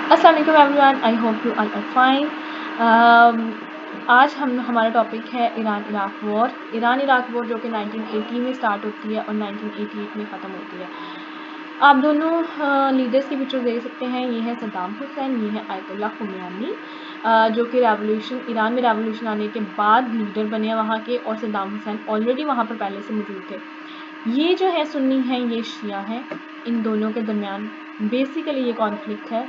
अस्सलाम वालेकुम everyone, I hope you all are fine. आज हमारा टॉपिक है Iran Iraq war. Iran Iraq war जो कि 1980 में स्टार्ट होती है और 1988 में ख़त्म होती है। आप दोनों लीडर्स की पिक्चर देख सकते हैं। ये है सद्दाम हुसैन, ये है आयतुल्लाह खुमैनी, जो कि रेवोल्यूशन ईरान में रेवोल्यूशन आने के बाद लीडर बने वहाँ के, और सद्दाम हुसैन ऑलरेडी वहाँ पर पहले से मौजूद थे। ये जो है सुन्नी हैं, ये शिया हैं। इन दोनों के दरमियान बेसिकली ये कॉन्फ्लिक्ट है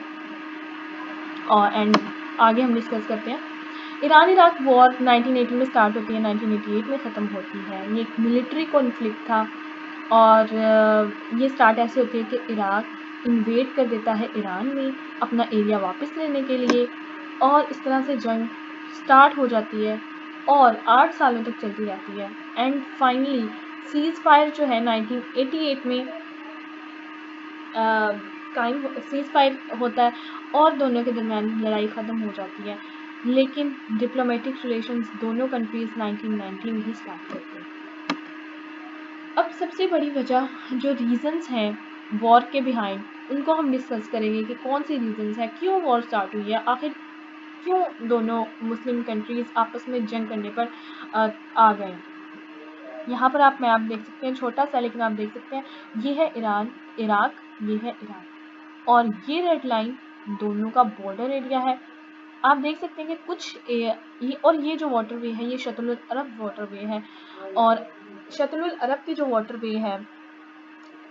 और एंड आगे हम डिस्कस करते हैं। ईरान इराक वॉर 1980 में स्टार्ट होती है, 1988 में ख़त्म होती है। ये एक मिलिट्री कॉन्फ्लिक्ट था और ये स्टार्ट ऐसे होती है कि इराक इन्वेड कर देता है ईरान में अपना एरिया वापस लेने के लिए, और इस तरह से जंग स्टार्ट हो जाती है और 8 सालों तक चलती रहती है। एंड फाइनली सीज़ फायर जो है 1988 में सीज़ फायर होता है और दोनों के दरमियान लड़ाई ख़त्म हो जाती है। लेकिन डिप्लोमेटिक रिलेशंस दोनों कंट्रीज 1990 में ही स्टार्ट करते हैं। अब सबसे बड़ी वजह जो रीजंस हैं वॉर के बिहाइंड, उनको हम डिस्कस करेंगे कि कौन सी रीजंस हैं, क्यों वॉर स्टार्ट हुई है, आखिर क्यों दोनों मुस्लिम कंट्रीज आपस में जंग करने पर आ गए। यहाँ पर आप मैप देख सकते हैं, छोटा सा लेकिन आप देख सकते हैं। ये है ईरान इराक, ये है ईरान, और ये रेड लाइन दोनों का बॉर्डर एरिया है। आप देख सकते हैं कि कुछ ये जो वाटरवे है, ये शतुल अरब वाटरवे है, और शतुल अरब की जो वाटरवे है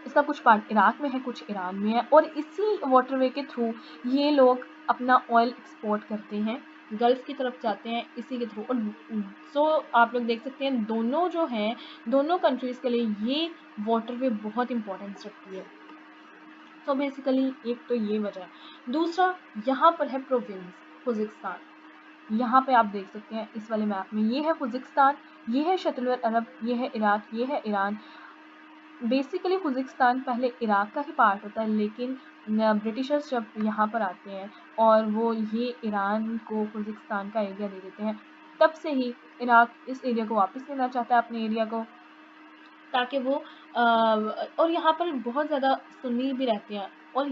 इसका कुछ पार्ट इराक में है, कुछ ईरान में है, और इसी वाटरवे के थ्रू ये लोग अपना ऑयल एक्सपोर्ट करते हैं, गल्फ की तरफ जाते हैं इसी के थ्रू। और सो आप लोग देख सकते हैं दोनों जो हैं, दोनों कंट्रीज़ के लिए ये वाटरवे बहुत इंपॉर्टेंस रखती है। तो बेसिकली एक तो ये वजह है। दूसरा, यहाँ पर है प्रोविंस खुजिस्तान। यहाँ पे आप देख सकते हैं इस वाले मैप में, ये है खुजिस्तान, ये है शतुल अरब, ये है इराक, ये है ईरान। बेसिकली खुजिस्तान पहले इराक का ही पार्ट होता है, लेकिन ब्रिटिशर्स जब यहाँ पर आते हैं और वो ये ईरान को खुजिस्तान का एरिया दे देते हैं, तब से ही इराक इस एरिया को वापस लेना चाहता है, अपने एरिया को, ताकि वो और यहाँ पर बहुत ज़्यादा सुन्नी भी रहते हैं। और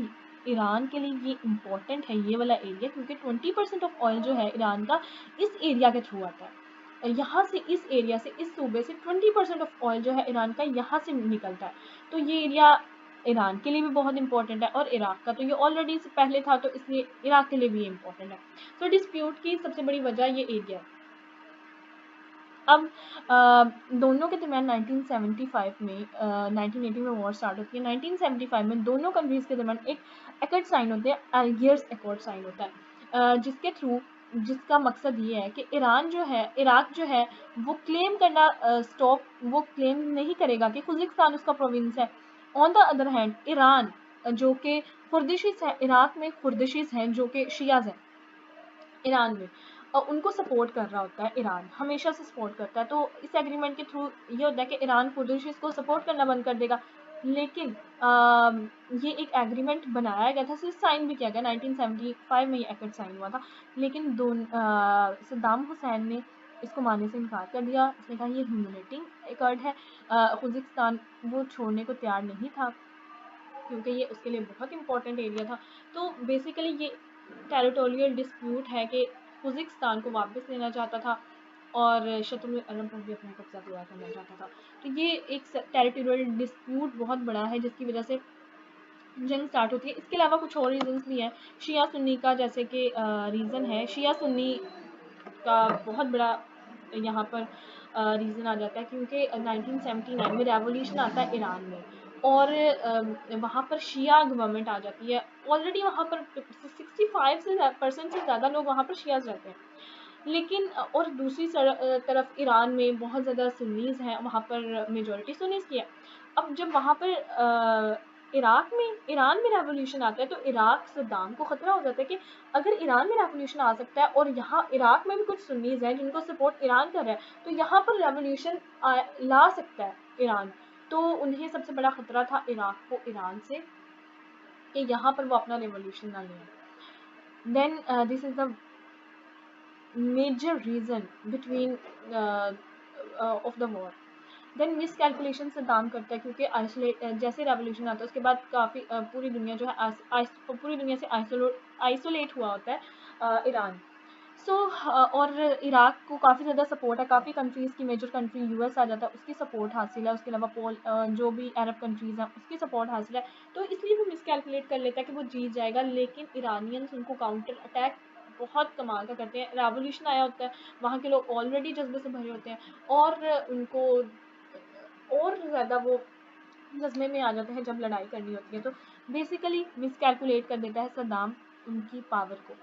ईरान के लिए ये इम्पोर्टेंट है ये वाला एरिया, क्योंकि 20% ऑफ ऑयल जो है ईरान का इस एरिया के थ्रू आता है। यहाँ से, इस एरिया से, इस सूबे से 20% ऑफ ऑयल जो है ईरान का यहाँ से निकलता है। तो ये एरिया ईरान के लिए भी बहुत इंपॉर्टेंट है, और इराक का तो ये ऑलरेडी पहले था, तो इसलिए इराक के लिए भी इम्पोर्टेंट है। तो डिस्प्यूट की सबसे बड़ी वजह ये एरिया है। अब दोनों के दरमियान 1975 में 1980 में वॉर स्टार्ट होती है। 1975 में दोनों कंट्रीज़ के दरमियान एक एकॉर्ड साइन होते हैं, अल्गियर्स एकॉर्ड साइन होता है, जिसके थ्रू, जिसका मकसद ये है कि ईरान जो है, इराक जो है, वो क्लेम करना वो क्लेम नहीं करेगा कि खुजिस्तान उसका प्रोविंस है। On the other hand Iran, जो कि खुर्दिशिस है, इराक में खुर्दिशिस हैं जो कि शियाज हैं ईरान में, और उनको सपोर्ट कर रहा होता है। ईरान हमेशा से सपोर्ट करता है। तो इस एग्रीमेंट के थ्रू ये होता है कि ईरान खुर्दिशिस को सपोर्ट करना बंद कर देगा। लेकिन ये एक एग्रीमेंट बनाया गया था, सिर्फ साइन भी किया गया, 1975 में ये एक्ट साइन हुआ था। लेकिन सद्दाम हुसैन ने इसको मानने से इनकार कर दिया। उसने कहा ये ह्यूमिलेटिंग एकॉर्ड है। खुजिस्तान वो छोड़ने को तैयार नहीं था, क्योंकि ये उसके लिए बहुत इंपॉर्टेंट एरिया था। तो बेसिकली ये टेरिटोरियल डिस्प्यूट है कि खुजिस्तान को वापस लेना चाहता था और शतुल अरब पर भी अपना कब्जा पूरा करना चाहता था। तो ये एक टेरिटोरियल डिस्प्यूट बहुत बड़ा है, जिसकी वजह से जंग स्टार्ट होती है। इसके अलावा कुछ और रीजंस भी हैं, शिया सुन्नी का, जैसे कि रीज़न है शिया सुन्नी का बहुत बड़ा यहाँ पर रीज़न आ जाता है, क्योंकि 1979 में रेवोल्यूशन आता है ईरान में, और वहाँ पर शिया गवर्नमेंट आ जाती है। ऑलरेडी वहाँ पर 65% से ज़्यादा लोग वहाँ पर शियाज रहते हैं। लेकिन और दूसरी तरफ ईरान में बहुत ज़्यादा सुन्नीज़ हैं, वहाँ पर मेजॉरिटी सुन्नीज़ की है। अब जब वहाँ पर ईरान में रेवोल्यूशन आता है, तो इराक सद्दाम को ख़तरा हो जाता है कि अगर ईरान में रेवोल्यूशन आ सकता है और यहाँ इराक में भी कुछ सुन्नीज़ हैं जिनको सपोर्ट ईरान कर रहा है, तो यहाँ पर रेवोल्यूशन ला सकता है ईरान। तो उन्हें सबसे बड़ा ख़तरा था इराक को ईरान से, कि यहाँ पर वो अपना रेवोल्यूशन ना लें। Then this is the major reason between of the war. Then miscalculation Saddam करता है, क्योंकि आइसोलेट जैसे रेवोल्यूशन आता है उसके बाद काफ़ी पूरी दुनिया जो है पूरी दुनिया से आइसोलेट हुआ होता है ईरान। और इराक को काफ़ी ज़्यादा सपोर्ट है, काफ़ी कंट्रीज़ की मेजर कंट्री यूएस आ जाता है, उसकी सपोर्ट हासिल है, उसके अलावा जो भी अरब कंट्रीज़ हैं उसकी सपोर्ट हासिल है, तो इसलिए वो मिसकैलकुलेट कर लेता है कि वो जीत जाएगा। लेकिन ईरानियंस उनको काउंटर अटैक बहुत कमाल का करते हैं। रेवोल्यूशन आया होता है, वहाँ के लोग ऑलरेडी जज्बे से भरे होते हैं और उनको और ज़्यादा वो जज्बे में आ जाते हैं जब लड़ाई करनी होती है। तो बेसिकली मिसकैलकुलेट कर देता है सद्दाम उनकी पावर को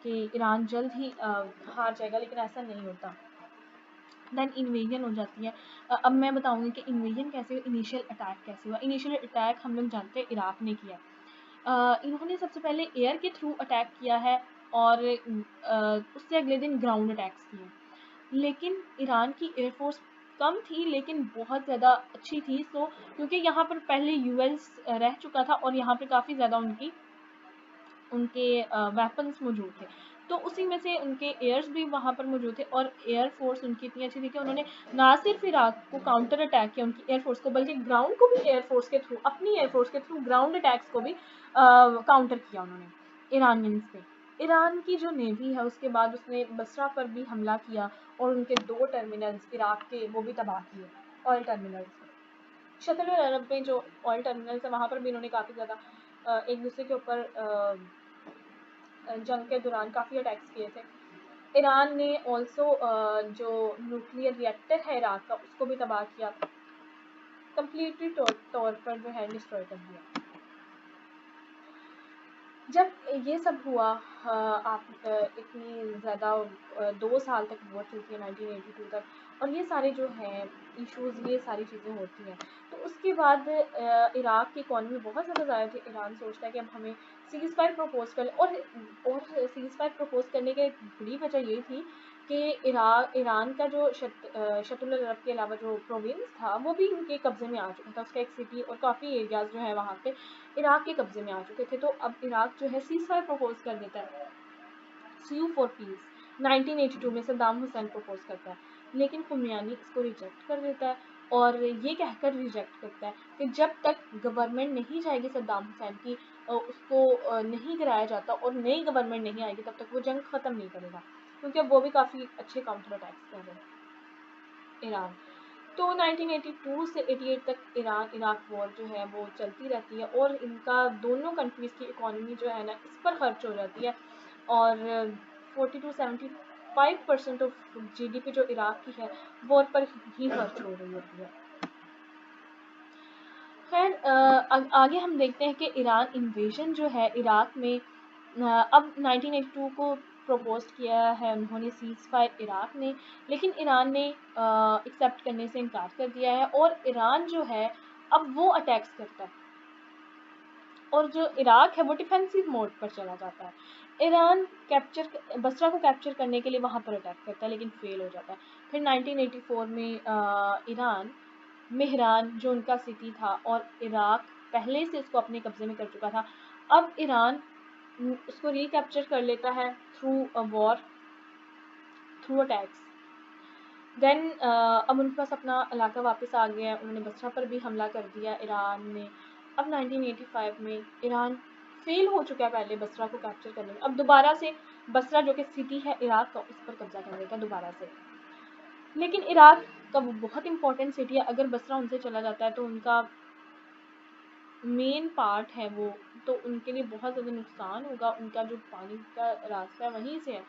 कि ईरान जल्द ही हार जाएगा, लेकिन ऐसा नहीं होता। देन इन्वेजन हो जाती है। अब मैं बताऊंगी कि इन्वेजन कैसे हुआ, इनिशियल अटैक कैसे हुआ। इनिशियल अटैक हम लोग जानते हैं इराक ने किया। इन्होंने सबसे पहले एयर के थ्रू अटैक किया है और उससे अगले दिन ग्राउंड अटैक्स किए। लेकिन ईरान की एयरफोर्स कम थी लेकिन बहुत ज़्यादा अच्छी थी। क्योंकि यहाँ पर पहले यूएस रह चुका था और यहाँ पर काफ़ी ज़्यादा उनके वेपन्स मौजूद थे, तो उसी में से उनके एयर्स भी वहाँ पर मौजूद थे और एयर फोर्स उनकी इतनी अच्छी थी कि उन्होंने ना सिर्फ इराक को काउंटर अटैक किया उनकी एयरफोर्स को, बल्कि ग्राउंड को भी एयरफोर्स के थ्रू, अपनी एयरफोर्स के थ्रू ग्राउंड अटैक्स को भी काउंटर किया उन्होंने ईरानियंस पे। ईरान की जो नेवी है उसके बाद उसने बसरा पर भी हमला किया और उनके 2 टर्मिनल्स इराक के वो भी तबाह किए, ऑयल टर्मिनल्स। शतल अरब में जो ऑयल टर्मिनल्स है वहाँ पर भी इन्होंने काफ़ी ज़्यादा एक दूसरे के ऊपर जंग के दौरान काफ़ी अटैक्स किए थे। ईरान ने ऑल्सो जो न्यूक्लियर रिएक्टर है इराक का उसको भी तबाह किया, कम्प्लीटली तौर पर जो है डिस्ट्रॉय कर दिया। जब ये सब हुआ आप इतनी ज़्यादा 2 साल तक वॉर चलती है 1982 तक, और ये सारे जो हैं इश्यूज़, ये सारी चीज़ें होती हैं। तो उसके बाद इराक की इकॉनमी बहुत ज़्यादा ज़्यादा थी। ईरान सोचता है कि अब हमें सीज़ फायर प्रपोज़ कर लें, और सीज़ फायर प्रपोज़ करने की एक बड़ी वजह ये थी कि ईरान का जो शतुल अरब के अलावा जो प्रोविंस था वो भी उनके कब्ज़े में आ चुका था। उसका एक सिटी और काफ़ी एरियाज़ जो है वहाँ पे इराक के कब्ज़े में आ चुके थे। तो अब इराक जो है सीज़ फायर प्रपोज़ कर देता है, सीयू फॉर पीस 1982 में सद्दाम हुसैन प्रपोज़ करता है, लेकिन खुमयानी इसको रिजेक्ट कर देता है और ये कहकर रिजेक्ट करता है कि जब तक गवर्नमेंट नहीं जाएगी सद्दाम हुसैन की, उसको नहीं गिराया जाता और नई गवर्नमेंट नहीं आएगी, तब तक वो जंग ख़त्म नहीं करेगा, क्योंकि अब वो भी काफ़ी अच्छे काउंटर अटैक्स कर रहे हैं ईरान। तो 1982 से 88 तक ईरान इराक वॉर जो है वो चलती रहती है और इनका दोनों कंट्रीज़ की इकोनॉमी जो है ना इस पर खर्च हो जाती है, और 40 to 75% ऑफ जीडीपी जो इराक की है वॉर पर ही खर्च हो रही होती है। खैर आगे हम देखते हैं कि ईरान इन्वेजन जो है इराक में अब 1982 को प्रपोज किया है उन्होंने सीज़ फायर इराक ने, लेकिन ईरान ने एक्सेप्ट करने से इनकार कर दिया है और ईरान जो है अब वो अटैक्स करता है और जो इराक है वो डिफेंसिव मोड पर चला जाता है। ईरान बसरा को कैप्चर करने के लिए वहाँ पर अटैक करता है लेकिन फेल हो जाता है। फिर 1984 में ईरान मेहरान जो उनका सिटी था, और इराक पहले से उसको अपने कब्जे में कर चुका था, अब ईरान उसको रिकैप्चर कर लेता है through a war, through attacks. Then अब उनके पास अपना इलाका वापस आ गया है, उन्होंने बसरा पर भी हमला कर दिया ईरान ने। अब 1985 में ईरान फेल हो चुका है पहले बसरा को कैप्चर करने में, अब दोबारा से बसरा जो कि सिटी है इराक का उस पर कब्जा कर लेता है दोबारा से। लेकिन इराक का वो बहुत इंपॉर्टेंट सिटी है, अगर बसरा उनसे चला जाता है तो उनका मेन पार्ट है वो, तो उनके लिए बहुत ज़्यादा नुकसान होगा, उनका जो पानी का रास्ता है वहीं से है।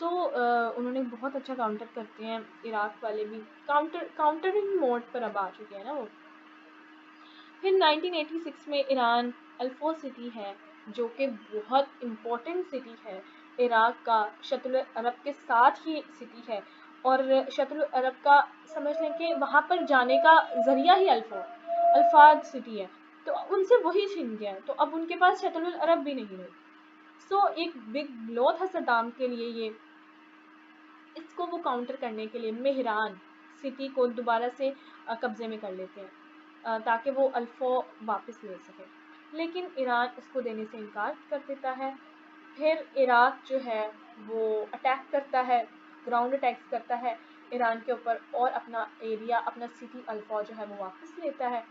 उन्होंने बहुत अच्छा काउंटर करते हैं इराक वाले भी, काउंटरिंग मोड पर अब आ चुके हैं ना वो। फिर 1986 में ईरान अल्फो सिटी है जो कि बहुत इम्पोर्टेंट सिटी है इराक का, शतुल अरब के साथ ही सिटी है, और शतुल अरब का समझ लें कि वहाँ पर जाने का ज़रिया ही अल्फाद सिटी है, तो उनसे वही छिन गया है, तो अब उनके पास शतुल अरब भी नहीं रही। एक बिग ब्लो था सद्दाम के लिए ये, इसको वो काउंटर करने के लिए मेहरान सिटी को दोबारा से कब्जे में कर लेते हैं ताकि वो अल्फो वापस ले सके, लेकिन ईरान इसको देने से इनकार कर देता है। फिर इराक जो है वो अटैक करता है, ग्राउंड अटैक्स करता है, ईरान के ऊपर और अपना एरिया, अपना सिटी अल्फा जो है वो वापस लेता है।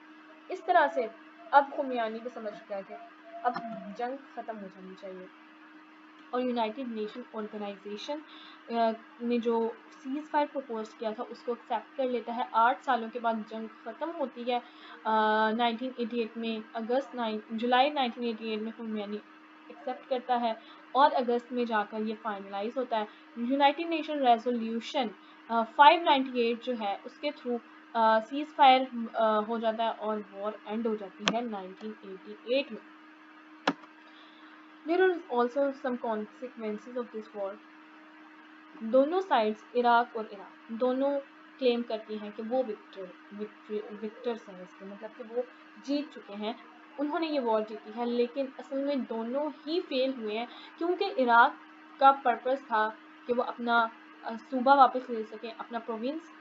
इस तरह से अब खुमयानी भी समझ गया कि अब जंग ख़त्म हो जानी चाहिए और यूनाइटेड नेशन ऑर्गेनाइजेशन ने जो सीज़ फायर प्रपोज किया था उसको एक्सेप्ट कर लेता है। 8 सालों के बाद जंग ख़त्म होती है 1988 में, जुलाई 1988 में खुमयानी एक्सेप्ट करता है और अगस्त में जाकर ये फाइनलाइज होता है। यूनाइटेड नेशन रेजोल्यूशन 598 जो है उसके थ्रू सीज़ फायर हो जाता है और वॉर एंड हो जाती है 1988 में। There are also some consequences of this war. दोनों साइड्स, इराक और ईरान, दोनों क्लेम करती हैं कि वो विक्टर्स हैं इसके, मतलब कि वो जीत चुके हैं, उन्होंने ये वॉर जीती है। लेकिन असल में दोनों ही फेल हुए हैं क्योंकि इराक का पर्पस था कि वो अपना सूबा वापस ले सकें, अपना प्रोविंस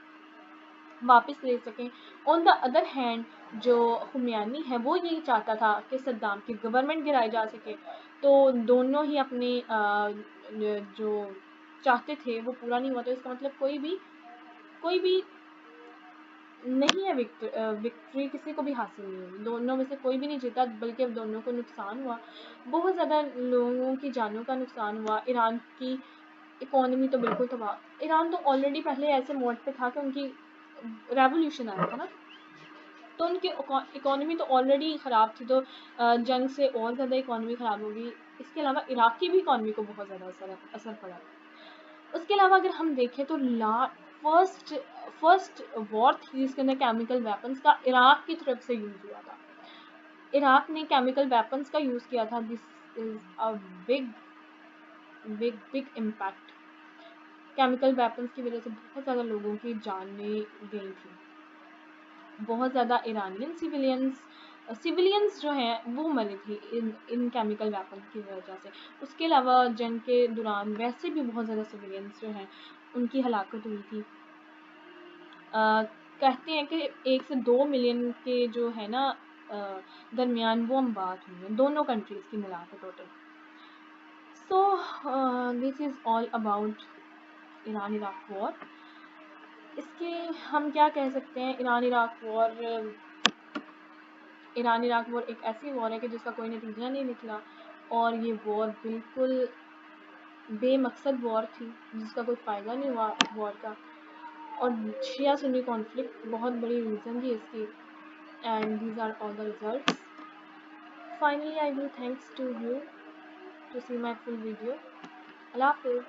वापस ले सकें। ऑन द अदर हैंड जो खुमयानी है वो यही चाहता था कि सद्दाम की गवर्नमेंट गिराई जा सके। तो दोनों ही अपने जो चाहते थे वो पूरा नहीं हुआ। तो इसका मतलब कोई भी नहीं है, विक्ट्री किसी को भी हासिल नहीं हुई, दोनों में से कोई भी नहीं जीता, बल्कि अब दोनों को नुकसान हुआ, बहुत ज़्यादा लोगों की जानों का नुकसान हुआ। ईरान की इकोनॉमी तो बिल्कुल तबाह, ईरान तो ऑलरेडी पहले ऐसे मोड पे था कि उनकी रेवोल्यूशन आया था ना, तो उनकी इकोनॉमी तो ऑलरेडी ख़राब थी, तो जंग से और ज़्यादा इकोनॉमी ख़राब होगी। इसके अलावा इराक की भी इकोनॉमी को बहुत ज़्यादा असर पड़ा। उसके अलावा अगर हम देखें तो फर्स्ट फर्स्ट वॉर थी जिसके अंदर केमिकल वेपन्स का इराक की तरफ से यूज़ हुआ था। इराक ने केमिकल वेपन्स का यूज़ किया था। This is a big big big impact. Chemical weapons की वजह से बहुत ज़्यादा लोगों की जानें गई थी, बहुत ज़्यादा ईरानियन सिविलियंस जो हैं वो मरे थे इन केमिकल वेपन की वजह से। उसके अलावा जंग के दौरान वैसे भी बहुत ज़्यादा सिविलियंस जो हैं उनकी हलाकत हुई थी। कहते हैं कि 1 से 2 मिलियन के जो है ना दरमियान वो हम बात हुई हैं दोनों कंट्रीज़ की मिला के total. So this is all about Iran Iraq war. इसके हम क्या कह सकते हैं, ईरान इराक वॉर एक ऐसी वॉर है कि जिसका कोई नतीजा नहीं निकला और ये वॉर बिल्कुल बेमकसद वॉर थी जिसका कोई फ़ायदा नहीं हुआ वॉर का। और शिया सुन्नी कॉन्फ्लिक्ट बहुत बड़ी रीज़न थी इसकी। And these are all the results. Finally I will thanks to you to see my full video. अल्लाह हाफ़िज़।